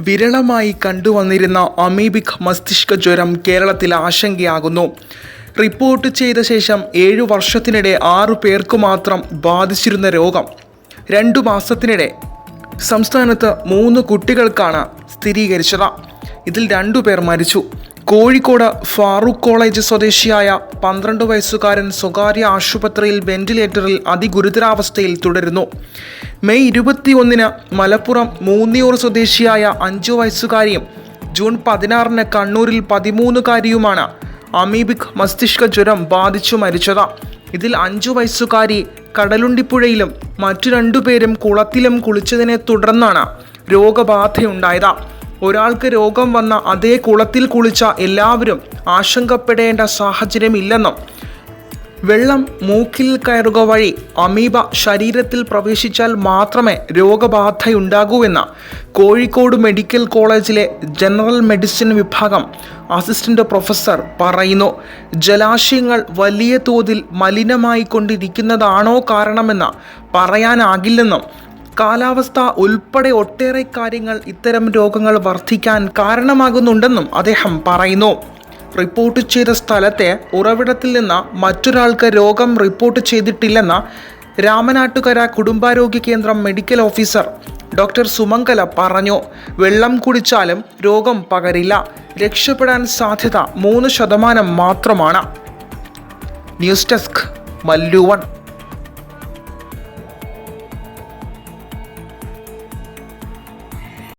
വിരളമായി കണ്ടുവന്നിരുന്ന amoebic മസ്തിഷ്ക ജ്വരം കേരളത്തിൽ ആശങ്കയാകുന്നു. റിപ്പോർട്ട് ചെയ്ത ശേഷം 7 വർഷത്തിനിടെ 6 പേർക്ക് മാത്രം ബാധിച്ചിരുന്ന രോഗം 2 മാസത്തിനിടെ സംസ്ഥാനത്ത് 3 കുട്ടികൾക്കാണ് സ്ഥിരീകരിച്ചത്. ഇതിൽ 2 പേർ മരിച്ചു. കോഴിക്കോട് ഫാറൂഖ് കോളേജ് സ്വദേശിയായ 12 വയസ്സുകാരൻ സ്വകാര്യ ആശുപത്രിയിൽ വെന്റിലേറ്ററിൽ അതിഗുരുതരാവസ്ഥയിൽ തുടരുന്നു. മെയ് 21-ന് മലപ്പുറം മൂന്നിയൂർ സ്വദേശിയായ 5 വയസ്സുകാരിയും ജൂൺ 16-ന് കണ്ണൂരിൽ 13-കാരിയുമാണ് അമീബിക് മസ്തിഷ്ക ജ്വരം ബാധിച്ചു മരിച്ചത്. ഇതിൽ 5 വയസ്സുകാരി കടലുണ്ടിപ്പുഴയിലും മറ്റു 2 പേരും കുളത്തിലും കുളിച്ചതിനെ തുടർന്നാണ് രോഗബാധയുണ്ടായത്. ഒരാൾക്ക് രോഗം വന്ന അതേ കുളത്തിൽ കുളിച്ച എല്ലാവരും ആശങ്കപ്പെടേണ്ട സാഹചര്യമില്ലെന്നും വെള്ളം മൂക്കിൽ കയറുക വഴി അമീബ ശരീരത്തിൽ പ്രവേശിച്ചാൽ മാത്രമേ രോഗബാധയുണ്ടാകൂവെന്ന് കോഴിക്കോട് മെഡിക്കൽ കോളേജിലെ ജനറൽ മെഡിസിൻ വിഭാഗം അസിസ്റ്റന്റ് പ്രൊഫസർ പറയുന്നു. ജലാശയങ്ങൾ വലിയ തോതിൽ മലിനമായി കൊണ്ടിരിക്കുന്നതാണോ കാരണമെന്ന് പറയാനാകില്ലെന്നും കാലാവസ്ഥ ഉൾപ്പെടെ ഒട്ടേറെ കാര്യങ്ങൾ ഇത്തരം രോഗങ്ങൾ വർദ്ധിക്കാൻ കാരണമാകുന്നുണ്ടെന്നും അദ്ദേഹം പറയുന്നു. റിപ്പോർട്ട് ചെയ്ത സ്ഥലത്തെ ഉറവിടത്തിൽ നിന്ന് മറ്റൊരാൾക്ക് രോഗം റിപ്പോർട്ട് ചെയ്തിട്ടില്ലെന്ന് രാമനാട്ടുകര കുടുംബാരോഗ്യ കേന്ദ്രം മെഡിക്കൽ ഓഫീസർ ഡോക്ടർ സുമംഗല പറഞ്ഞു. വെള്ളം കുടിച്ചാലും രോഗം പകരില്ല. രക്ഷപ്പെടാൻ സാധ്യത 3% മാത്രമാണ്. News desk Mallu 1.